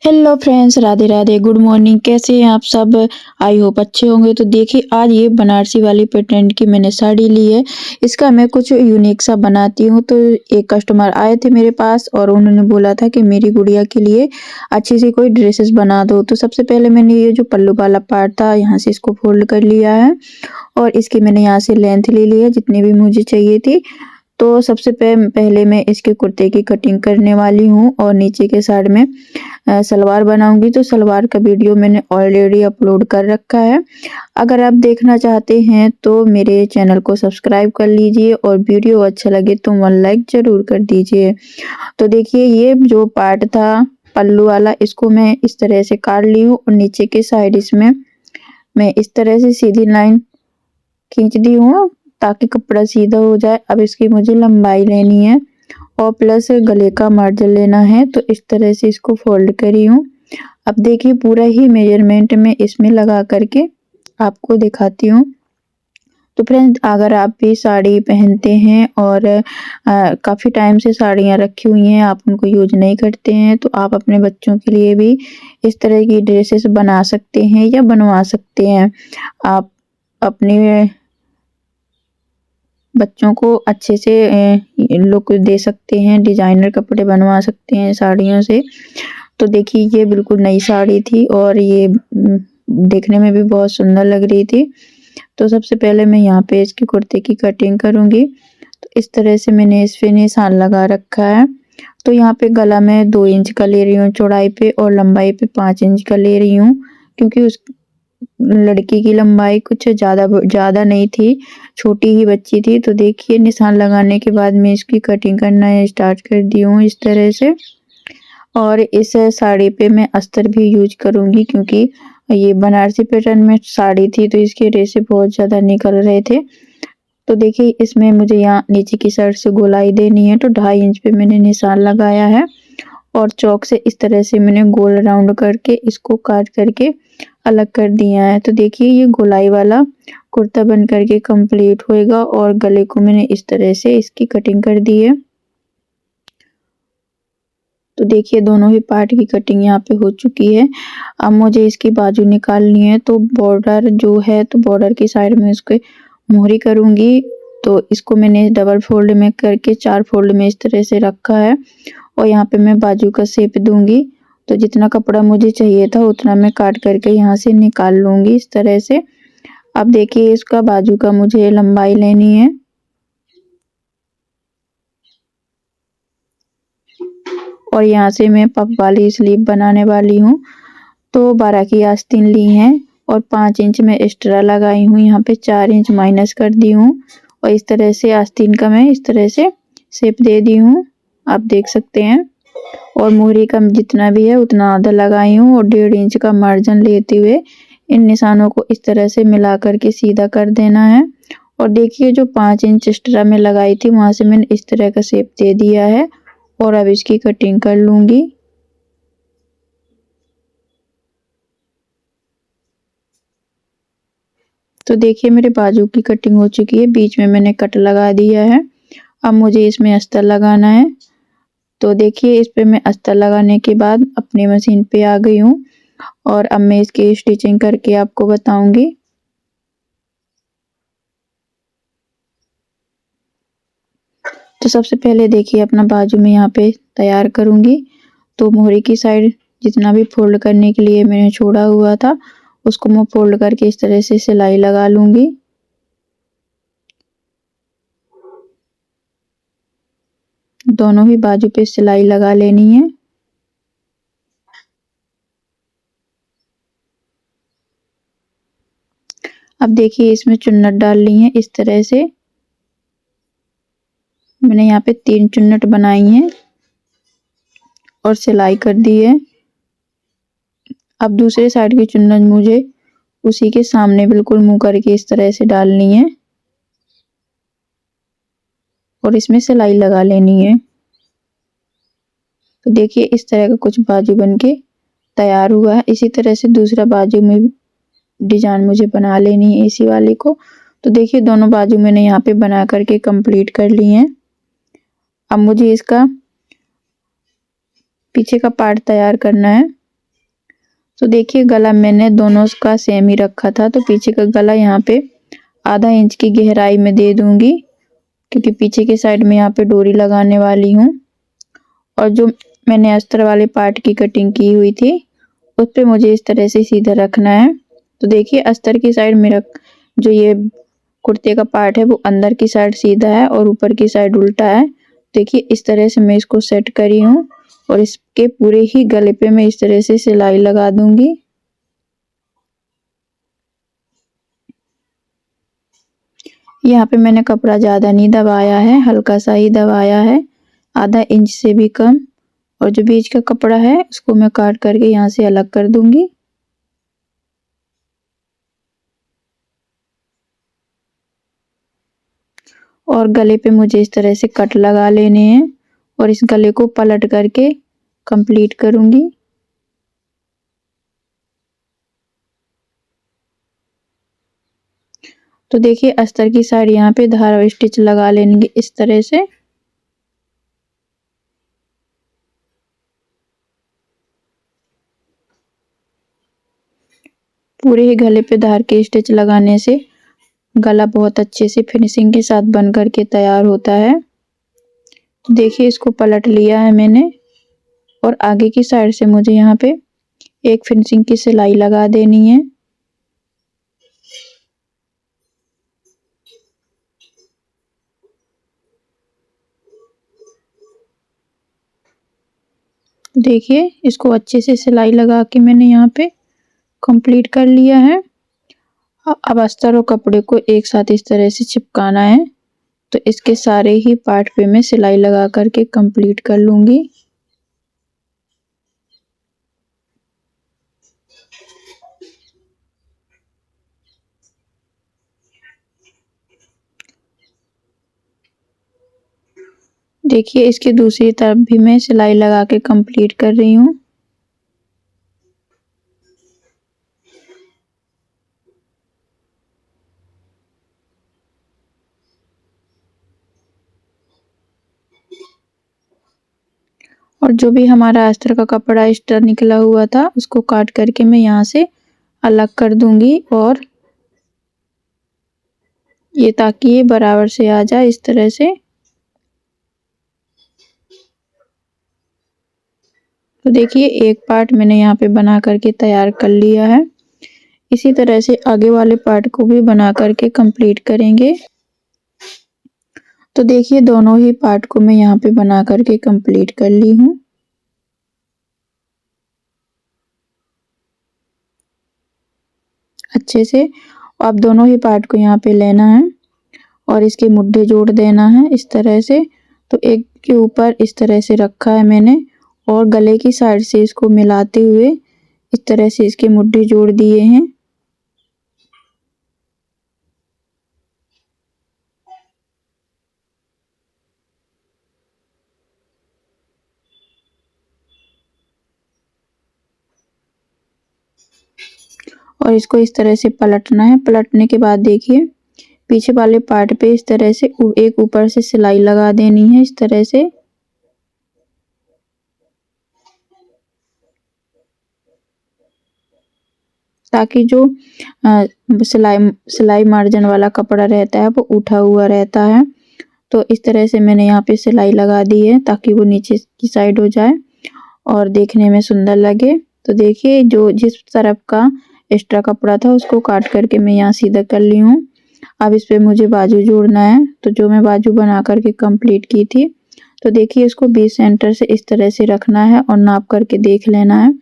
Hello friends, Radhe Radhe, good morning. कैसे हैं आप सब? आई होप अच्छे होंगे। तो देखिए, आज ये बनारसी वाली पैटर्न की मैंने साड़ी ली है। इसका मैं कुछ यूनिक सा बनाती हूँ। तो एक कस्टमर आए थे मेरे पास और उन्होंने बोला था कि मेरी गुड़िया के लिए अच्छी सी कोई ड्रेसेस बना दो। तो सबसे पहले मैंने ये जो पल्लू वाला पार्ट था, यहाँ से इसको फोल्ड कर लिया है और इसकी मैंने यहाँ से लेंथ ले ली है जितनी भी मुझे चाहिए थी। तो सबसे पहले मैं इसके कुर्ते की कटिंग करने वाली हूँ और नीचे के साइड में सलवार बनाऊंगी। तो सलवार का वीडियो मैंने ऑलरेडी अपलोड कर रखा है। अगर आप देखना चाहते हैं तो मेरे चैनल को सब्सक्राइब कर लीजिए और वीडियो अच्छा लगे तो 1 लाइक जरूर कर दीजिए। तो देखिए, ये जो पार्ट था पल्लू वाला, इसको मैं इस तरह से काट ली हूँ और नीचे के साइड इसमें मैं इस तरह से सीधी लाइन खींच दी हूँ ताकि कपड़ा सीधा हो जाए। अब इसकी मुझे लंबाई लेनी है और प्लस गले का मार्जिन लेना है। तो इस तरह से इसको फोल्ड करी हूँ। अब देखिए, पूरा ही मेजरमेंट में इसमें लगा करके आपको दिखाती हूँ। तो फ्रेंड्स, अगर आप भी साड़ी पहनते हैं और काफ़ी टाइम से साड़ियाँ रखी हुई हैं, आप उनको यूज नहीं करते हैं, तो आप अपने बच्चों के लिए भी इस तरह की ड्रेसेस बना सकते हैं या बनवा सकते हैं। आप अपने बच्चों को अच्छे से लुक दे सकते हैं, डिजाइनर कपड़े बनवा सकते हैं साड़ियों से। तो देखिए, ये बिल्कुल नई साड़ी थी और ये देखने में भी बहुत सुंदर लग रही थी। तो सबसे पहले मैं यहाँ पे इसके कुर्ते की कटिंग करूँगी। तो इस तरह से मैंने इस पे निशान लगा रखा है। तो यहाँ पे गला मैं 2 इंच का ले रही हूँ चौड़ाई पे और लंबाई पे 5 इंच का ले रही हूँ, क्योंकि उस लड़की की लंबाई कुछ ज़्यादा नहीं थी, छोटी ही बच्ची थी। तो देखिए, निशान लगाने के बाद मैं इसकी कटिंग करना स्टार्ट कर दी हूँ इस तरह से। और इस साड़ी पे मैं अस्तर भी यूज करूँगी, क्योंकि ये बनारसी पैटर्न में साड़ी थी तो इसके रेशे बहुत ज़्यादा निकल रहे थे। तो देखिए, इसमें मुझे यहाँ नीचे की साइड से गोलाई देनी है। तो 2.5 इंच पे मैंने निशान लगाया है और चौक से इस तरह से मैंने गोल राउंड करके इसको काट करके अलग कर दिया है। तो देखिए, ये गोलाई वाला कुर्ता बन करके कंप्लीट होएगा और गले को मैंने इस तरह से इसकी कटिंग कर दी है। तो देखिए, दोनों ही पार्ट की कटिंग यहाँ पे हो चुकी है। अब मुझे इसकी बाजू निकालनी है। तो बॉर्डर जो है, तो बॉर्डर की साइड में इसके मोहरी करूँगी। तो इसको मैंने डबल फोल्ड में करके 4 फोल्ड में इस तरह से रखा है और यहाँ पे मैं बाजू का शेप दूंगी। तो जितना कपड़ा मुझे चाहिए था उतना मैं काट करके यहाँ से निकाल लूंगी इस तरह से। अब देखिए, इसका बाजू का मुझे लंबाई लेनी है और यहाँ से मैं पफ वाली स्लीव बनाने वाली हूँ। तो 12 की आस्तीन ली हैं और 5 इंच में एक्स्ट्रा लगाई हूँ, यहाँ पे 4 इंच माइनस कर दी हूँ और इस तरह से आस्तीन का मैं इस तरह से शेप दे दी हूँ, आप देख सकते हैं। और मोहरी का जितना भी है उतना आधा लगाई हूँ और 1.5 इंच का मार्जिन लेते हुए इन निशानों को इस तरह से मिला करके सीधा कर देना है। और देखिए, जो 5 इंच एक्स्ट्रा में लगाई थी वहां से मैंने इस तरह का शेप दे दिया है और अब इसकी कटिंग कर लूंगी। तो देखिए, मेरे बाजू की कटिंग हो चुकी है, बीच में मैंने कट लगा दिया है। अब मुझे इसमें अस्तर लगाना है। तो देखिए, इस पे मैं अस्तर लगाने के बाद अपनी मशीन पे आ गई हूँ और अब मैं इसकी स्टिचिंग करके आपको बताऊंगी। तो सबसे पहले देखिए, अपना बाजू में यहाँ पे तैयार करूंगी। तो मोहरी की साइड जितना भी फोल्ड करने के लिए मैंने छोड़ा हुआ था उसको मैं फोल्ड करके इस तरह से सिलाई लगा लूंगी। दोनों ही बाजू पे सिलाई लगा लेनी है। अब देखिए, इसमें चुन्नट डालनी है इस तरह से। मैंने यहाँ पे 3 चुन्नट बनाई हैं और सिलाई कर दी है। अब दूसरे साइड की चुन्नट मुझे उसी के सामने बिल्कुल मुंह करके इस तरह से डालनी है और इसमें सिलाई लगा लेनी है। तो देखिए, इस तरह का कुछ बाजू बनके तैयार हुआ है। इसी तरह से दूसरा बाजू में डिजाइन मुझे बना लेनी है इसी वाले को। तो देखिए, दोनों बाजू मैंने यहाँ पे बना करके कंप्लीट कर ली है। अब मुझे इसका पीछे का पार्ट तैयार करना है। तो देखिए गला मैंने दोनों का सेम ही रखा था, तो पीछे का गला यहाँ पे आधा इंच की गहराई में दे दूंगी, क्योंकि पीछे के साइड में यहाँ पे डोरी लगाने वाली हूँ। और जो मैंने अस्तर वाले पार्ट की कटिंग की हुई थी उस पे मुझे इस तरह से सीधा रखना है। तो देखिए अस्तर की साइड मेरा जो ये कुर्ते का पार्ट है वो अंदर की साइड सीधा है और ऊपर की साइड उल्टा है। देखिए इस तरह से मैं इसको सेट करी हूँ और इसके पूरे ही गले पे मैं इस तरह से सिलाई लगा दूंगी। यहाँ पे मैंने कपड़ा ज़्यादा नहीं दबाया है, हल्का सा ही दबाया है, आधा इंच से भी कम। और जो बीच का कपड़ा है उसको मैं काट करके यहाँ से अलग कर दूंगी। और गले पे मुझे इस तरह से कट लगा लेने हैं और इस गले को पलट करके कंप्लीट करूंगी। तो देखिए अस्तर की साइड यहाँ पे धारा स्टिच लगा लेंगे इस तरह से। पूरे ही गले पे धार के स्टिच लगाने से गला बहुत अच्छे से फिनिशिंग के साथ बन करके तैयार होता है। तो देखिए इसको पलट लिया है मैंने और आगे की साइड से मुझे यहाँ पे एक फिनिशिंग की सिलाई लगा देनी है। देखिए इसको अच्छे से सिलाई लगा के मैंने यहाँ पे कंप्लीट कर लिया है। अब अस्तर और कपड़े को एक साथ इस तरह से चिपकाना है, तो इसके सारे ही पार्ट पे मैं सिलाई लगा करके कंप्लीट कर लूंगी। देखिए इसके दूसरी तरफ भी मैं सिलाई लगा के कंप्लीट कर रही हूँ। और जो भी हमारा अस्तर का कपड़ा एक्स्ट्रा निकला हुआ था उसको काट करके मैं यहाँ से अलग कर दूंगी, और ये ताकि ये बराबर से आ जाए इस तरह से। तो देखिए एक पार्ट मैंने यहाँ पे बना करके तैयार कर लिया है। इसी तरह से आगे वाले पार्ट को भी बना करके कंप्लीट करेंगे। तो देखिए दोनों ही पार्ट को मैं यहाँ पे बना करके कंप्लीट कर ली हूँ। अच्छे से अब दोनों ही पार्ट को यहाँ पे लेना है और इसके मुड्ढे जोड़ देना है इस तरह से। तो एक के ऊपर इस तरह से रखा है मैंने और गले की साइड से इसको मिलाते हुए इस तरह से इसके मुड्ढे जोड़ दिए हैं। और इसको इस तरह से पलटना है। पलटने के बाद देखिए पीछे वाले पार्ट पे इस तरह से एक ऊपर से सिलाई लगा देनी है इस तरह से। ताकि जो सिलाई मार्जिन वाला कपड़ा रहता है वो उठा हुआ रहता है। तो इस तरह से मैंने यहाँ पे सिलाई लगा दी है ताकि वो नीचे की साइड हो जाए और देखने में सुंदर लगे। तो देखिए जो जिस तरफ का एक्स्ट्रा कपड़ा था उसको काट करके मैं यहाँ सीधा कर ली हूँ। अब इस पे मुझे बाजू जोड़ना है, तो जो मैं बाजू बना करके कंप्लीट की थी। तो देखिए इसको बीच सेंटर से इस तरह से रखना है और नाप करके देख लेना है।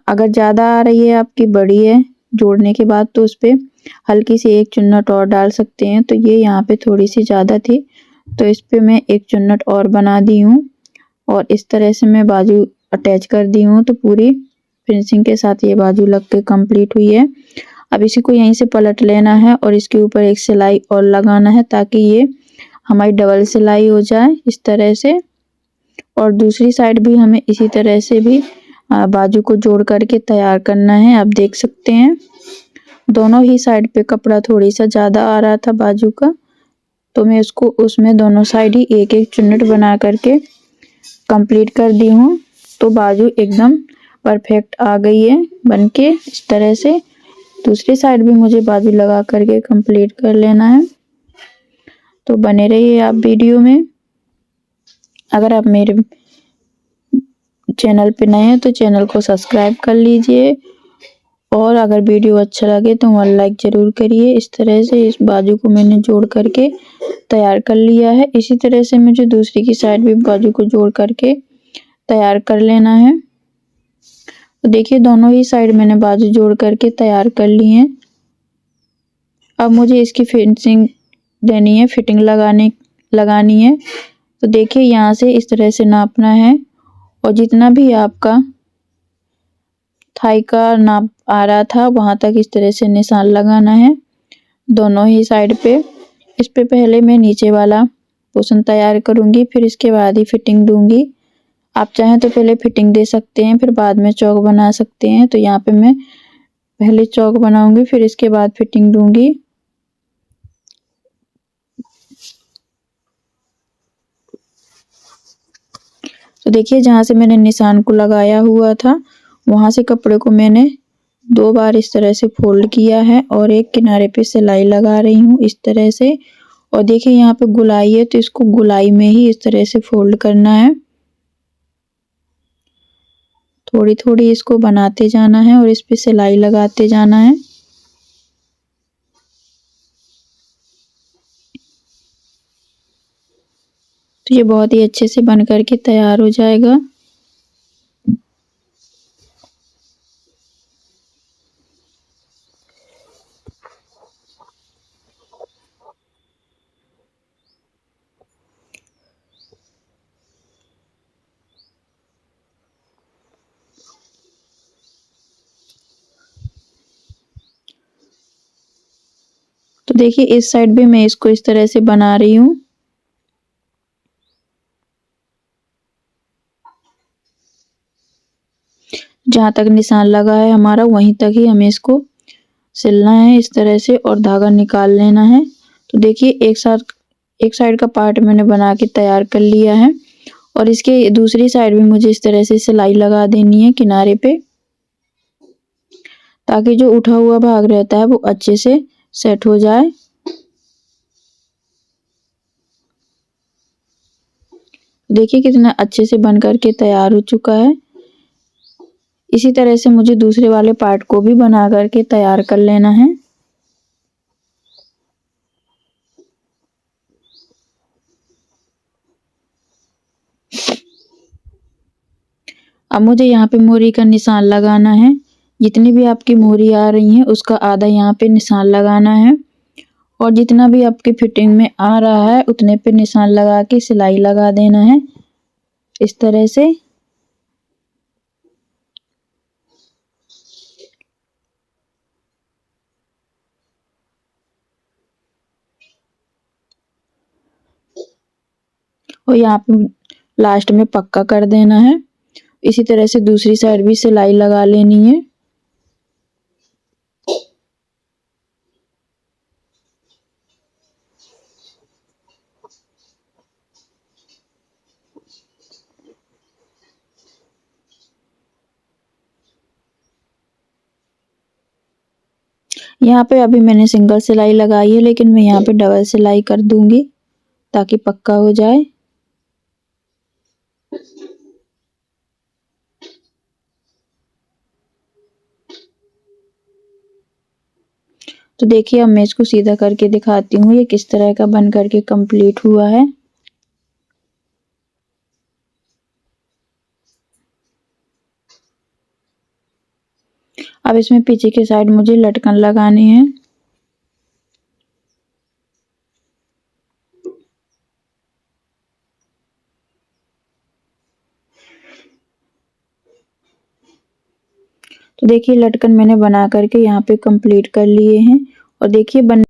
अगर ज़्यादा आ रही है आपकी बड़ी है जोड़ने के बाद तो उस पे हल्की सी एक चुन्नट और डाल सकते हैं। तो ये यहाँ पे थोड़ी सी ज़्यादा थी तो इस पे मैं एक चुन्नट और बना दी हूँ और इस तरह से मैं बाजू अटैच कर दी हूँ। तो पूरी फिनिशिंग के साथ ये बाजू लग के कंप्लीट हुई है। अब इसी को यहीं से पलट लेना है और इसके ऊपर एक सिलाई और लगाना है ताकि ये हमारी डबल सिलाई हो जाए इस तरह से। और दूसरी साइड भी हमें इसी तरह से भी बाजू को जोड़ करके तैयार करना है। आप देख सकते हैं दोनों ही साइड पे कपड़ा थोड़ी सा ज़्यादा आ रहा था बाजू का, तो मैं उसको उसमें दोनों साइड ही एक एक चुन्नट बना करके कंप्लीट कर दी हूँ। तो बाजू एकदम परफेक्ट आ गई है बनके इस तरह से। दूसरी साइड भी मुझे बाजू लगा करके कंप्लीट कर लेना है। तो बने रहिए आप वीडियो में। अगर आप मेरे चैनल पे नए हैं तो चैनल को सब्सक्राइब कर लीजिए, और अगर वीडियो अच्छा लगे तो वन लाइक ज़रूर करिए। इस तरह से इस बाजू को मैंने जोड़ करके तैयार कर लिया है। इसी तरह से मुझे दूसरी की साइड भी बाजू को जोड़ करके तैयार कर लेना है। तो देखिए दोनों ही साइड मैंने बाजू जोड़ करके तैयार कर ली है। अब मुझे इसकी फिनिशिंग देनी है, फिटिंग लगानी है। तो देखिए यहाँ से इस तरह से नापना है, और जितना भी आपका थाई का नाप आ रहा था वहां तक इस तरह से निशान लगाना है दोनों ही साइड पे। इस पे पहले मैं नीचे वाला पोर्शन तैयार करूंगी, फिर इसके बाद ही फिटिंग दूंगी। आप चाहें तो पहले फिटिंग दे सकते हैं, फिर बाद में चौक बना सकते हैं। तो यहाँ पे मैं पहले चौक बनाऊंगी, फिर इसके बाद फिटिंग दूंगी। तो देखिए जहाँ से मैंने निशान को लगाया हुआ था वहां से कपड़े को मैंने 2 बार इस तरह से फोल्ड किया है, और एक किनारे पे सिलाई लगा रही हूँ इस तरह से। और देखिए यहाँ पे गुलाई है तो इसको गुलाई में ही इस तरह से फोल्ड करना है। थोड़ी थोड़ी इसको बनाते जाना है और इस पे सिलाई लगाते जाना है। तो ये बहुत ही अच्छे से बन करके तैयार हो जाएगा। तो देखिए इस साइड भी मैं इसको इस तरह से बना रही हूँ। जहाँ तक निशान लगा है हमारा वहीं तक ही हमें इसको सिलना है इस तरह से, और धागा निकाल लेना है। तो देखिए एक साइड का पार्ट मैंने बना के तैयार कर लिया है, और इसके दूसरी साइड भी मुझे इस तरह से सिलाई लगा देनी है किनारे पे, ताकि जो उठा हुआ भाग रहता है वो अच्छे से सेट हो जाए। देखिए कितना अच्छे से बन करके तैयार हो चुका है। इसी तरह से मुझे दूसरे वाले पार्ट को भी बना करके तैयार कर लेना है। अब मुझे यहाँ पे मोरी का निशान लगाना है। जितनी भी आपकी मोरी आ रही है उसका आधा यहाँ पे निशान लगाना है, और जितना भी आपकी फिटिंग में आ रहा है उतने पे निशान लगा के सिलाई लगा देना है इस तरह से। और यहाँ पे लास्ट में पक्का कर देना है। इसी तरह से दूसरी साइड भी सिलाई लगा लेनी है। यहाँ पे अभी मैंने सिंगल सिलाई लगाई है, लेकिन मैं यहाँ पे डबल सिलाई कर दूंगी ताकि पक्का हो जाए। तो देखिए अब मैं इसको सीधा करके दिखाती हूँ ये किस तरह का बन करके कंप्लीट हुआ है। अब इसमें पीछे के साइड मुझे लटकन लगानी है। तो देखिए लटकन मैंने बना करके यहाँ पे कंप्लीट कर लिए हैं, और देखिए बन